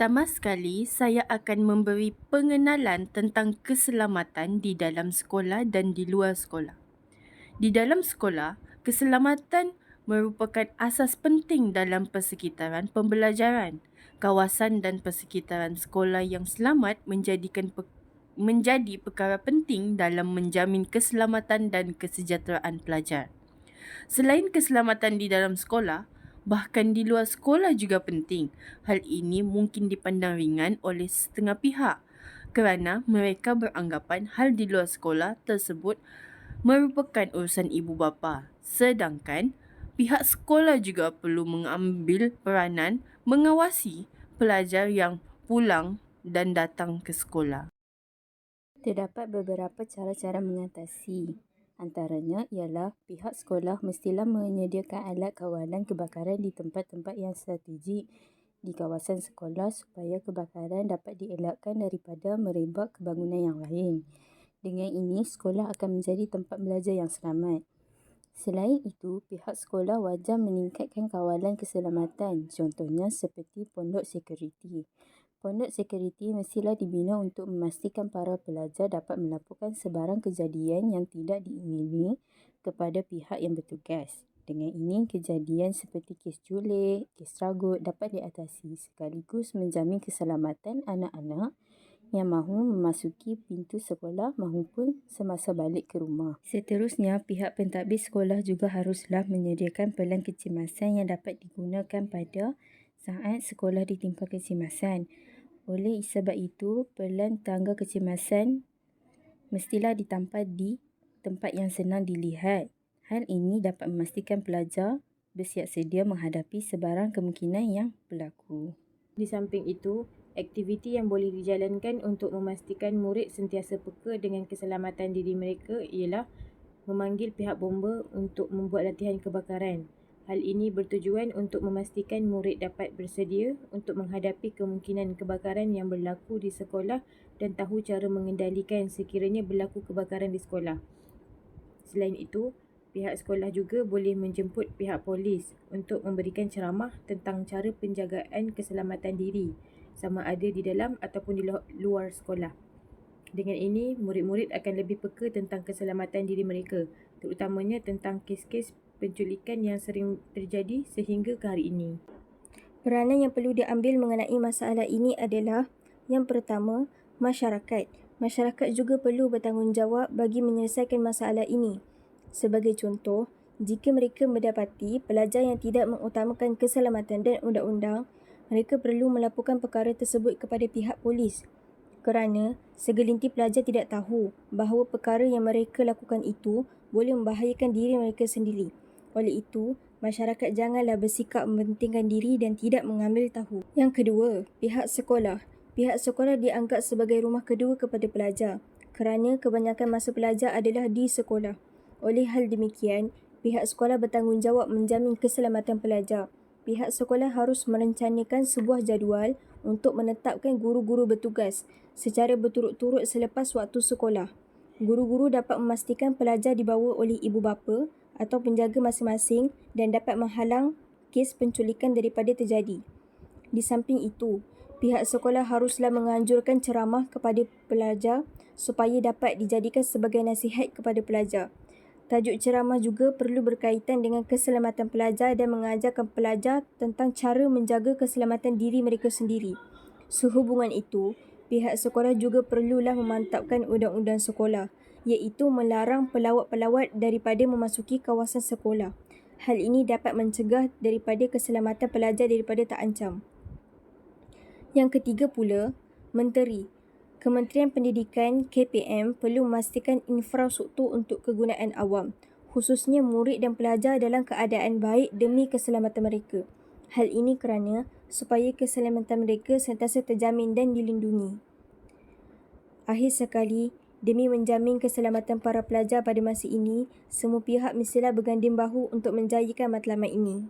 Pertama sekali, saya akan memberi pengenalan tentang keselamatan di dalam sekolah dan di luar sekolah. Di dalam sekolah, keselamatan merupakan asas penting dalam persekitaran pembelajaran. Kawasan dan persekitaran sekolah yang selamat menjadi perkara penting dalam menjamin keselamatan dan kesejahteraan pelajar. Selain keselamatan di dalam sekolah, bahkan di luar sekolah juga penting. Hal ini mungkin dipandang ringan oleh setengah pihak kerana mereka beranggapan hal di luar sekolah tersebut merupakan urusan ibu bapa. Sedangkan pihak sekolah juga perlu mengambil peranan mengawasi pelajar yang pulang dan datang ke sekolah. Terdapat beberapa cara-cara mengatasi. Antaranya ialah pihak sekolah mestilah menyediakan alat kawalan kebakaran di tempat-tempat yang strategik di kawasan sekolah supaya kebakaran dapat dielakkan daripada merebak ke bangunan yang lain. Dengan ini, sekolah akan menjadi tempat belajar yang selamat. Selain itu, pihak sekolah wajar meningkatkan kawalan keselamatan, contohnya seperti pondok sekuriti. Pondok sekuriti mestilah dibina untuk memastikan para pelajar dapat melaporkan sebarang kejadian yang tidak diingini kepada pihak yang bertugas. Dengan ini, kejadian seperti kes culik, kes ragut dapat diatasi sekaligus menjamin keselamatan anak-anak yang mahu memasuki pintu sekolah maupun semasa balik ke rumah. Seterusnya, pihak pentadbir sekolah juga haruslah menyediakan pelan kecemasan yang dapat digunakan pada saat sekolah ditimpa kecemasan. Oleh sebab itu, pelan tangga kecemasan mestilah ditampal di tempat yang senang dilihat. Hal ini dapat memastikan pelajar bersiap sedia menghadapi sebarang kemungkinan yang berlaku. Di samping itu, aktiviti yang boleh dijalankan untuk memastikan murid sentiasa peka dengan keselamatan diri mereka ialah memanggil pihak bomba untuk membuat latihan kebakaran. Hal ini bertujuan untuk memastikan murid dapat bersedia untuk menghadapi kemungkinan kebakaran yang berlaku di sekolah dan tahu cara mengendalikan sekiranya berlaku kebakaran di sekolah. Selain itu, pihak sekolah juga boleh menjemput pihak polis untuk memberikan ceramah tentang cara penjagaan keselamatan diri, sama ada di dalam ataupun di luar sekolah. Dengan ini, murid-murid akan lebih peka tentang keselamatan diri mereka, terutamanya tentang kes-kes penculikan yang sering terjadi sehingga ke hari ini. Peranan yang perlu diambil mengenai masalah ini adalah yang pertama, masyarakat. Masyarakat juga perlu bertanggungjawab bagi menyelesaikan masalah ini. Sebagai contoh, jika mereka mendapati pelajar yang tidak mengutamakan keselamatan dan undang-undang, mereka perlu melaporkan perkara tersebut kepada pihak polis. Kerana segelintir pelajar tidak tahu bahawa perkara yang mereka lakukan itu boleh membahayakan diri mereka sendiri. Oleh itu, masyarakat janganlah bersikap mementingkan diri dan tidak mengambil tahu. Yang kedua, pihak sekolah. Pihak sekolah dianggap sebagai rumah kedua kepada pelajar kerana kebanyakan masa pelajar adalah di sekolah. Oleh hal demikian, pihak sekolah bertanggungjawab menjamin keselamatan pelajar. Pihak sekolah harus merencanakan sebuah jadual untuk menetapkan guru-guru bertugas secara berturut-turut selepas waktu sekolah. Guru-guru dapat memastikan pelajar dibawa oleh ibu bapa atau penjaga masing-masing dan dapat menghalang kes penculikan daripada terjadi. Di samping itu, pihak sekolah haruslah menganjurkan ceramah kepada pelajar supaya dapat dijadikan sebagai nasihat kepada pelajar. Tajuk ceramah juga perlu berkaitan dengan keselamatan pelajar dan mengajarkan pelajar tentang cara menjaga keselamatan diri mereka sendiri. Sehubungan itu, pihak sekolah juga perlulah memantapkan undang-undang sekolah, iaitu melarang pelawat-pelawat daripada memasuki kawasan sekolah. Hal ini dapat mencegah daripada keselamatan pelajar daripada terancam. Yang ketiga pula, Menteri. Kementerian Pendidikan KPM perlu memastikan infrastruktur untuk kegunaan awam, khususnya murid dan pelajar dalam keadaan baik demi keselamatan mereka. Hal ini kerana supaya keselamatan mereka sentiasa terjamin dan dilindungi. Akhir sekali, demi menjamin keselamatan para pelajar pada masa ini, semua pihak mestilah berganding bahu untuk menjayakan matlamat ini.